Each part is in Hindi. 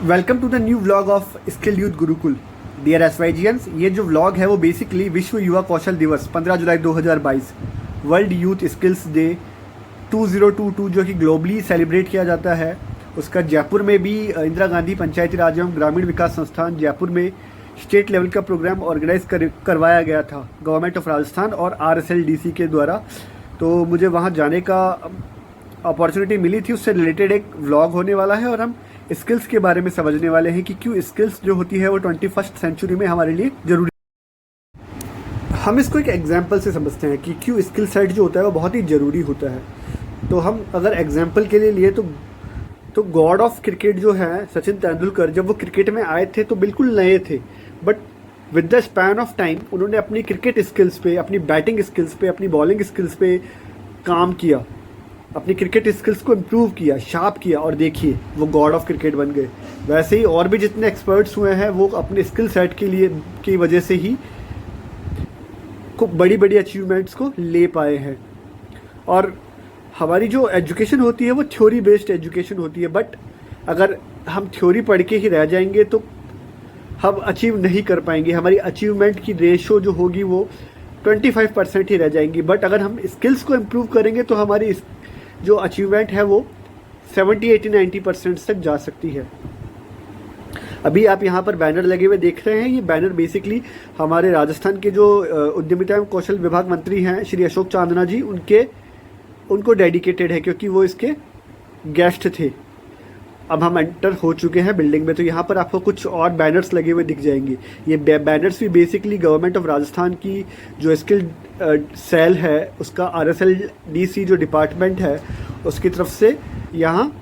Welcome to the new vlog of skill youth Gurukul. Dear SYGians, ये जो व्लॉग है वो बेसिकली विश्व युवा कौशल दिवस 15 जुलाई 2022 वर्ल्ड यूथ स्किल्स डे 2022 जो कि ग्लोबली सेलिब्रेट किया जाता है, उसका जयपुर में भी इंदिरा गांधी पंचायती राज एवं ग्रामीण विकास संस्थान जयपुर में स्टेट लेवल का प्रोग्राम ऑर्गेनाइज करवाया गया था गवर्नमेंट ऑफ राजस्थान और RSLDC के द्वारा। तो मुझे वहाँ जाने का अपॉर्चुनिटी मिली थी, उससे रिलेटेड एक व्लॉग होने वाला है और हम स्किल्स के बारे में समझने वाले हैं कि क्यों स्किल्स जो होती है वो 21st सेंचुरी में हमारे लिए जरूरी। हम इसको एक एग्जाम्पल से समझते हैं कि क्यों स्किल सेट जो होता है वो बहुत ही ज़रूरी होता है। तो हम अगर एग्जाम्पल के लिए लिए तो गॉड ऑफ क्रिकेट जो है सचिन तेंदुलकर, जब वो क्रिकेट में आए थे तो बिल्कुल नए थे, but with the span of time उन्होंने अपनी क्रिकेट स्किल्स पे, अपनी बैटिंग स्किल्स पे, अपनी बॉलिंग स्किल्स पे काम किया, अपनी क्रिकेट स्किल्स को इम्प्रूव किया, शार्प किया और देखिए वो गॉड ऑफ क्रिकेट बन गए। वैसे ही और भी जितने एक्सपर्ट्स हुए हैं वो अपने स्किल सेट के लिए की वजह से ही खूब बड़ी बड़ी अचीवमेंट्स को ले पाए हैं। और हमारी जो एजुकेशन होती है वो थ्योरी बेस्ड एजुकेशन होती है, बट अगर हम थ्योरी पढ़ के ही रह जाएंगे तो हम अचीव नहीं कर पाएंगे। हमारी अचीवमेंट की रेशो जो होगी वो 25% ही रह जाएंगी, बट अगर हम स्किल्स को इम्प्रूव करेंगे तो हमारी जो अचीवमेंट है वो 70, 80, 90% तक जा सकती है। अभी आप यहाँ पर बैनर लगे हुए देख रहे हैं, ये बैनर बेसिकली हमारे राजस्थान के जो उद्यमिता एवं कौशल विभाग मंत्री हैं श्री अशोक चांदना जी, उनको डेडिकेटेड है क्योंकि वो इसके गेस्ट थे। अब हम एंटर हो चुके हैं बिल्डिंग में, तो यहाँ पर आपको कुछ और बैनर्स लगे हुए दिख जाएंगे। ये बैनर्स भी बेसिकली गवर्नमेंट ऑफ राजस्थान की जो स्किल सेल है उसका RSLDC जो डिपार्टमेंट है उसकी तरफ से यहाँ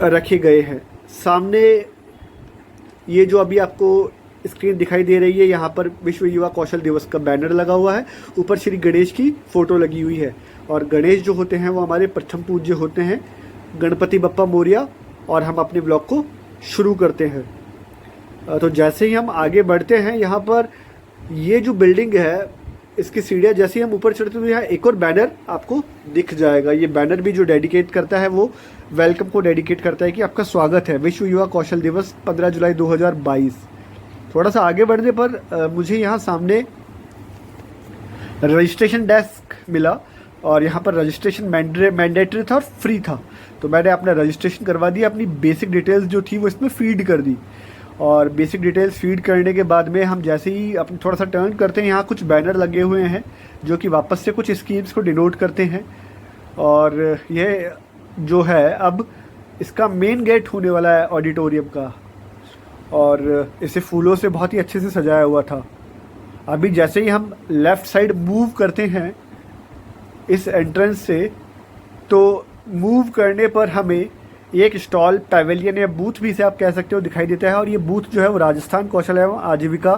रखे गए हैं। सामने ये जो अभी आपको स्क्रीन दिखाई दे रही है, यहाँ पर विश्व युवा कौशल दिवस का बैनर लगा हुआ है, ऊपर श्री गणेश की फोटो लगी हुई है। और गणेश जो होते हैं वो हमारे प्रथम पूज्य होते हैं, गणपति बप्पा मोरिया। और हम अपने ब्लॉग को शुरू करते हैं। तो जैसे ही हम आगे बढ़ते हैं, यहाँ पर ये जो बिल्डिंग है इसकी सीढ़ियाँ जैसे ही हम ऊपर चढ़ते हैं तो यहाँ एक और बैनर आपको दिख जाएगा। ये बैनर भी जो डेडिकेट करता है वो वेलकम को डेडिकेट करता है कि आपका स्वागत है विश्व युवा कौशल दिवस 15 जुलाई 2022। थोड़ा सा आगे बढ़ने पर मुझे यहाँ सामने रजिस्ट्रेशन डेस्क मिला और यहाँ पर रजिस्ट्रेशन मैंडेटरी था और फ्री था, तो मैंने अपना रजिस्ट्रेशन करवा दिया। अपनी बेसिक डिटेल्स जो थी वो इसमें फीड कर दी और बेसिक डिटेल्स फीड करने के बाद में हम जैसे ही अपने थोड़ा सा टर्न करते हैं, यहाँ कुछ बैनर लगे हुए हैं जो कि वापस से कुछ स्कीम्स को डिनोट करते हैं। और ये जो है अब इसका मेन गेट होने वाला है ऑडिटोरियम का, और इसे फूलों से बहुत ही अच्छे से सजाया हुआ था। अभी जैसे ही हम लेफ़्ट साइड मूव करते हैं इस एंट्रेंस से, तो मूव करने पर हमें एक स्टॉल, पैवेलियन या बूथ भी इसे आप कह सकते हो, दिखाई देता है। और ये बूथ जो है वो राजस्थान कौशल एवं आजीविका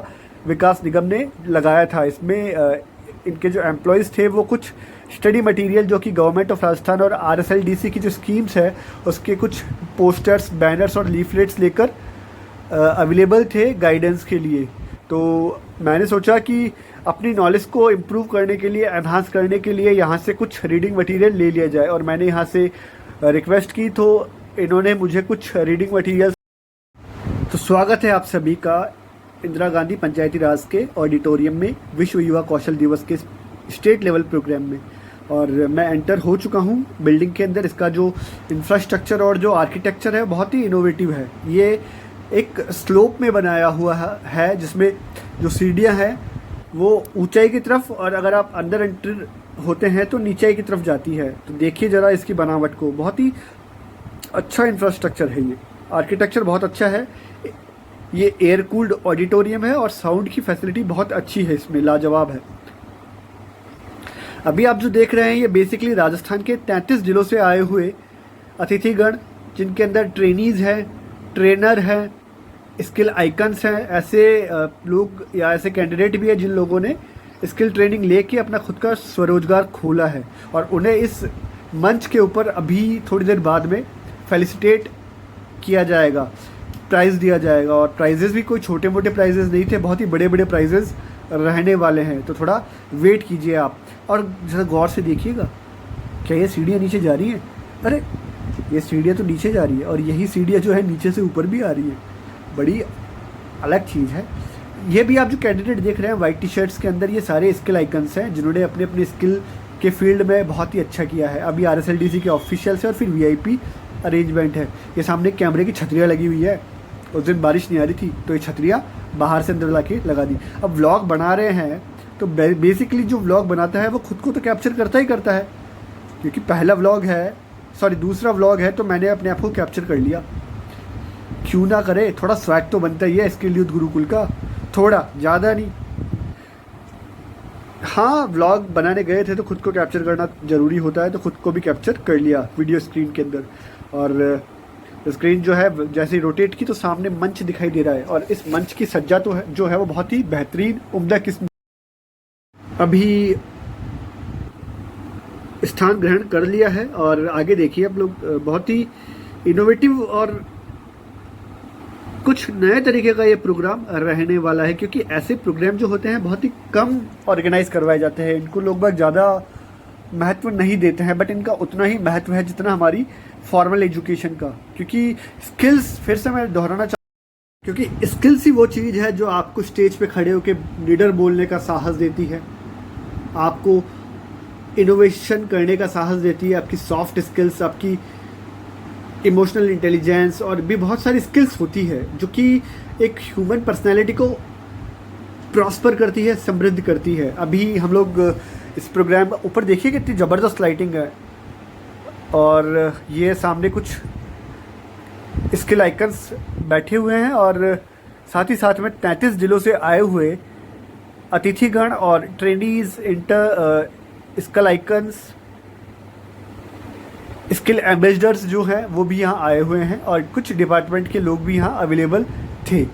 विकास निगम ने लगाया था। इसमें इनके जो एम्प्लॉयज़ थे वो कुछ स्टडी मटेरियल जो कि गवर्नमेंट ऑफ राजस्थान और RSLDC की जो स्कीम्स है उसके कुछ पोस्टर्स, बैनर्स और लीफलेट्स लेकर अवेलेबल थे गाइडेंस के लिए। तो मैंने सोचा कि अपनी नॉलेज को इम्प्रूव करने के लिए, एनहांस करने के लिए यहाँ से कुछ रीडिंग मटेरियल ले लिया जाए, और मैंने यहाँ से रिक्वेस्ट की तो इन्होंने मुझे कुछ रीडिंग मटेरियल। तो स्वागत है आप सभी का इंदिरा गांधी पंचायती राज के ऑडिटोरियम में विश्व युवा कौशल दिवस के स्टेट लेवल प्रोग्राम में। और मैं एंटर हो चुका हूँ बिल्डिंग के अंदर। इसका जो इंफ्रास्ट्रक्चर और जो आर्किटेक्चर है बहुत ही इनोवेटिव है। ये एक स्लोप में बनाया हुआ है जिसमें जो सीढ़ियाँ हैं वो ऊंचाई की तरफ, और अगर आप अंदर एंटर होते हैं तो नीचाई की तरफ जाती है। तो देखिए ज़रा इसकी बनावट को, बहुत ही अच्छा इंफ्रास्ट्रक्चर है। ये आर्किटेक्चर बहुत अच्छा है। ये एयर कूल्ड ऑडिटोरियम है और साउंड की फैसिलिटी बहुत अच्छी है, इसमें लाजवाब है। अभी आप जो देख रहे हैं ये बेसिकली राजस्थान के 33 जिलों से आए हुए अतिथिगण, जिनके अंदर ट्रेनीज़ हैं, ट्रेनर हैं, स्किल आइकन्स हैं, ऐसे लोग या ऐसे कैंडिडेट भी हैं जिन लोगों ने स्किल ट्रेनिंग लेके अपना खुद का स्वरोजगार खोला है। और उन्हें इस मंच के ऊपर अभी थोड़ी देर बाद में फेलिसिटेट किया जाएगा, प्राइज़ दिया जाएगा। और प्राइजेज़ भी कोई छोटे मोटे प्राइजेज़ नहीं थे, बहुत ही बड़े बड़े प्राइजेज़ रहने वाले हैं। तो थोड़ा वेट कीजिए आप, और जरा गौर से देखिएगा, क्या ये सीढ़ियाँ नीचे जा रही हैं? अरे ये सीढ़ियाँ तो नीचे जा रही है और यही सीढ़ियाँ जो है नीचे से ऊपर भी आ रही है, बड़ी अलग चीज़ है। ये भी आप जो कैंडिडेट देख रहे हैं वाइट टी शर्ट्स के अंदर, ये सारे स्किल आइकन्स हैं जिन्होंने अपने अपने स्किल के फील्ड में बहुत ही अच्छा किया है। अभी RSLDC के ऑफिशियल्स है और फिर VIP अरेंजमेंट है। ये सामने कैमरे की छतरियाँ लगी हुई है, उस दिन बारिश नहीं आ रही थी तो ये छतरियाँ बाहर से अंदर ला के लगा दी। अब व्लॉग बना रहे हैं तो बेसिकली जो व्लॉग बनाता है वो खुद को तो कैप्चर करता ही करता है, क्योंकि पहला व्लॉग है, सॉरी दूसरा व्लॉग है, तो मैंने अपने आप को कैप्चर कर लिया। क्यों ना करे, थोड़ा स्वैग तो बनता ही है स्किल यूथ गुरुकुल का, थोड़ा ज़्यादा नहीं। हाँ, व्लॉग बनाने गए थे तो खुद को कैप्चर करना ज़रूरी होता है, तो खुद को भी कैप्चर कर लिया वीडियो स्क्रीन के अंदर। और स्क्रीन जो है जैसे ही रोटेट की तो सामने मंच दिखाई दे रहा है, और इस मंच की सज्जा तो है जो है वो बहुत ही बेहतरीन उम्दा किस्म अभी स्थान ग्रहण कर लिया है। और आगे देखिए आप लोग, बहुत ही इनोवेटिव और कुछ नए तरीके का ये प्रोग्राम रहने वाला है, क्योंकि ऐसे प्रोग्राम जो होते हैं बहुत ही कम ऑर्गेनाइज करवाए जाते हैं, इनको लोग बाग ज़्यादा महत्व नहीं देते हैं, बट इनका उतना ही महत्व है जितना हमारी फॉर्मल एजुकेशन का। क्योंकि स्किल्स, फिर से मैं दोहराना चाहूँ, क्योंकि स्किल्स ही वो चीज़ है जो आपको स्टेज पे खड़े होकर लीडर बोलने का साहस देती है, आपको इनोवेशन करने का साहस देती है, आपकी सॉफ्ट स्किल्स, आपकी इमोशनल इंटेलिजेंस और भी बहुत सारी स्किल्स होती है जो कि एक ह्यूमन पर्सनैलिटी को प्रॉस्पर करती है, समृद्ध करती है। अभी हम लोग इस प्रोग्राम ऊपर देखिए कितनी ज़बरदस्त लाइटिंग है, और ये सामने कुछ स्किल आइकन्स बैठे हुए हैं, और साथ ही साथ में 33 जिलों से आए हुए अतिथिगण और trainees, inter skill icons, skill ambassadors जो हैं वो भी यहाँ आए हुए हैं, और कुछ डिपार्टमेंट के लोग भी यहाँ अवेलेबल थे।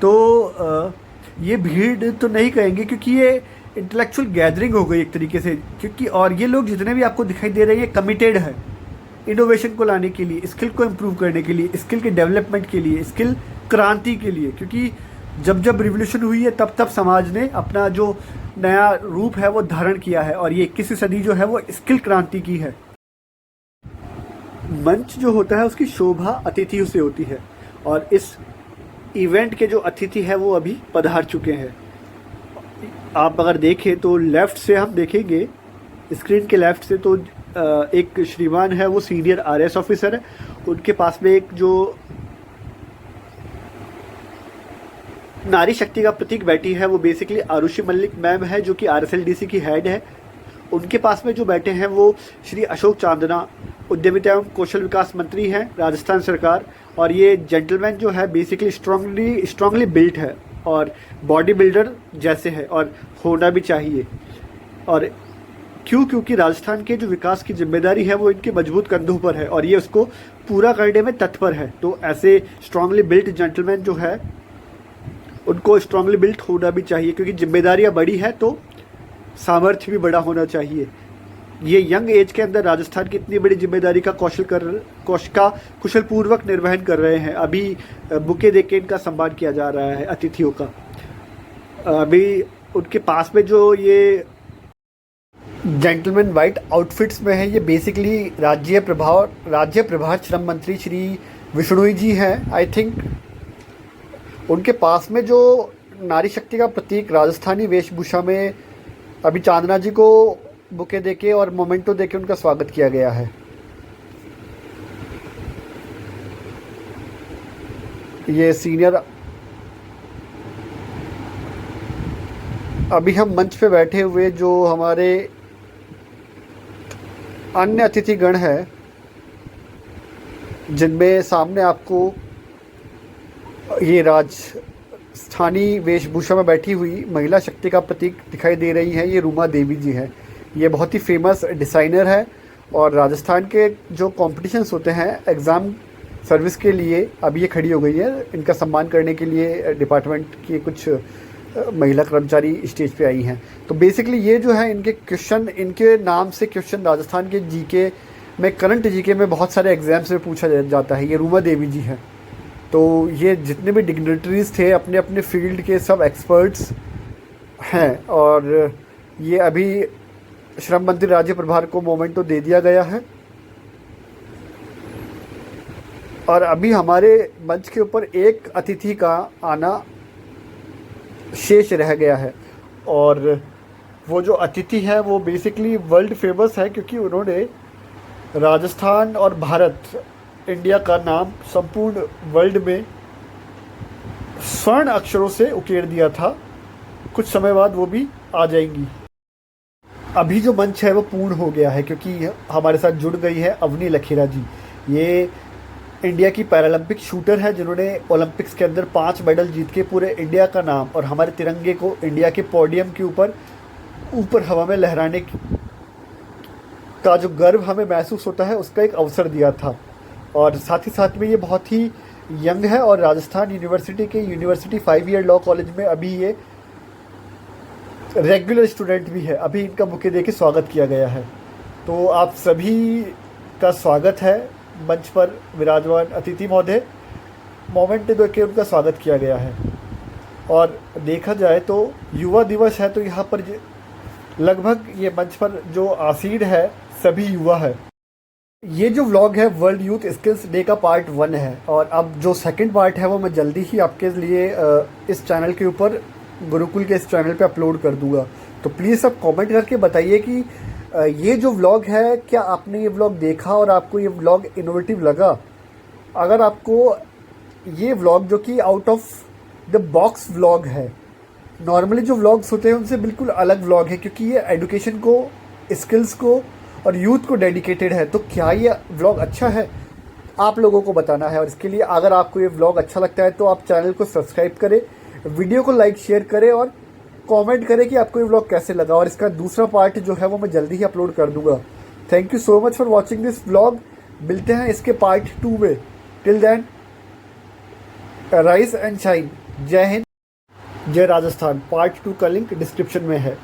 तो ये भीड़ तो नहीं कहेंगे, क्योंकि ये इंटेलेक्चुअल गैदरिंग हो गई एक तरीके से, क्योंकि और ये लोग जितने भी आपको दिखाई दे रहे हैं कमिटेड है इनोवेशन को लाने के लिए, स्किल को इम्प्रूव करने के लिए, स्किल के डेवलपमेंट के लिए, स्किल क्रांति के लिए। क्योंकि जब जब रिवोल्यूशन हुई है तब तब समाज ने अपना जो नया रूप है वो धारण किया है, और ये 21वीं सदी जो है वो स्किल क्रांति की है। मंच जो होता है उसकी शोभा अतिथियों से होती है, और इस इवेंट के जो अतिथि है वो अभी पधार चुके हैं। आप अगर देखें तो लेफ़्ट से हम देखेंगे, स्क्रीन के लेफ़्ट से तो एक श्रीमान है, वो सीनियर RS ऑफिसर है, उनके पास में एक जो नारी शक्ति का प्रतीक बैठी है वो बेसिकली आरुषि मल्लिक मैम है, जो कि RSLDC की हेड है। उनके पास में जो बैठे हैं वो श्री अशोक चांदना, उद्यमिता एवं कौशल विकास मंत्री हैं राजस्थान सरकार। और ये जेंटलमैन जो है बेसिकली स्ट्रांगली बिल्ट है और बॉडी बिल्डर जैसे है, और होना भी चाहिए। और क्योंकि राजस्थान के जो विकास की जिम्मेदारी है वो इनके मजबूत कंधों पर है, और ये उसको पूरा करने में तत्पर है। तो ऐसे स्ट्रांगली बिल्ट जेंटलमैन जो है उनको स्ट्रांगली बिल्ट होना भी चाहिए, क्योंकि जिम्मेदारियाँ बड़ी है तो सामर्थ्य भी बड़ा होना चाहिए। ये यंग एज के अंदर राजस्थान की इतनी बड़ी जिम्मेदारी का कुशल पूर्वक निर्वहन कर रहे हैं। अभी बुके देके इनका सम्मान किया जा रहा है अतिथियों का। अभी उनके पास में जो ये जेंटलमैन वाइट आउटफिट्स में है, ये बेसिकली राज्य प्रभार श्रम मंत्री श्री विष्णु जी हैं आई थिंक। उनके पास में जो नारी शक्ति का प्रतीक राजस्थानी वेशभूषा में अभी चांदना जी को बुके देके और मोमेंटो देके उनका स्वागत किया गया है। ये सीनियर, अभी हम मंच पे बैठे हुए जो हमारे अन्य अतिथिगण हैं, जिनमें सामने आपको ये राजस्थानी वेशभूषा में बैठी हुई महिला शक्ति का प्रतीक दिखाई दे रही है, ये रूमा देवी जी हैं। ये बहुत ही फेमस डिज़ाइनर है, और राजस्थान के जो कॉम्पिटिशन्स होते हैं एग्ज़ाम सर्विस के लिए अभी ये खड़ी हो गई है। इनका सम्मान करने के लिए डिपार्टमेंट की कुछ महिला कर्मचारी स्टेज पे आई हैं। तो बेसिकली ये जो है इनके क्वेश्चन, इनके नाम से क्वेश्चन राजस्थान के जीके में, करंट जीके में बहुत सारे एग्जाम्स में पूछा जाता है। ये रूमा देवी जी हैं। तो ये जितने भी डिग्नेटरीज थे अपने अपने फील्ड के सब एक्सपर्ट्स हैं, और ये अभी श्रम मंत्री राज्य प्रभार को मोमेंटो दे दिया गया है। और अभी हमारे मंच के ऊपर एक अतिथि का आना शेष रह गया है, और वो जो अतिथि है वो बेसिकली वर्ल्ड फेमस है, क्योंकि उन्होंने राजस्थान और भारत, इंडिया का नाम संपूर्ण वर्ल्ड में स्वर्ण अक्षरों से उकेर दिया था। कुछ समय बाद वो भी आ जाएंगी। अभी जो मंच है वो पूर्ण हो गया है, क्योंकि हमारे साथ जुड़ गई है अवनी लखेरा जी। ये इंडिया की पैरालंपिक शूटर है, जिन्होंने ओलंपिक्स के अंदर 5 मेडल जीत के पूरे इंडिया का नाम और हमारे तिरंगे को इंडिया के पोडियम के ऊपर हवा में लहराने का जो गर्व हमें महसूस होता है, उसका एक अवसर दिया था। और साथ ही साथ में ये बहुत ही यंग है, और राजस्थान यूनिवर्सिटी के यूनिवर्सिटी 5 ईयर लॉ कॉलेज में अभी ये रेगुलर स्टूडेंट भी है। अभी इनका बुके दे के स्वागत किया गया है। तो आप सभी का स्वागत है। मंच पर विराजमान अतिथि महोदय, मोमेंट दे के उनका स्वागत किया गया है। और देखा जाए तो युवा दिवस है, तो यहाँ पर लगभग ये मंच पर जो आसीन है सभी युवा है। ये जो व्लॉग है वर्ल्ड यूथ स्किल्स डे का पार्ट 1 है, और अब जो सेकंड पार्ट है वो मैं जल्दी ही आपके लिए इस चैनल के ऊपर, गुरुकुल के इस चैनल पे अपलोड कर दूंगा। तो प्लीज़ आप कमेंट करके बताइए कि ये जो व्लॉग है, क्या आपने ये व्लॉग देखा और आपको ये व्लॉग इनोवेटिव लगा। अगर आपको ये व्लॉग, जो कि out of the box vlog है, नॉर्मली जो व्लॉग्स होते हैं उनसे बिल्कुल अलग व्लॉग है, क्योंकि ये एजुकेशन को, स्किल्स को और यूथ को डेडिकेटेड है। तो क्या ये व्लॉग अच्छा है, आप लोगों को बताना है। और इसके लिए अगर आपको ये व्लॉग अच्छा लगता है तो आप चैनल को सब्सक्राइब करें, वीडियो को लाइक शेयर करें और कमेंट करें कि आपको ये व्लॉग कैसे लगा। और इसका दूसरा पार्ट जो है वो मैं जल्दी ही अपलोड कर दूंगा। Thank you so much for watching this vlog. मिलते हैं इसके पार्ट 2 में। Till then, rise and shine. जय हिंद, जय राजस्थान। पार्ट 2 का लिंक डिस्क्रिप्शन में है।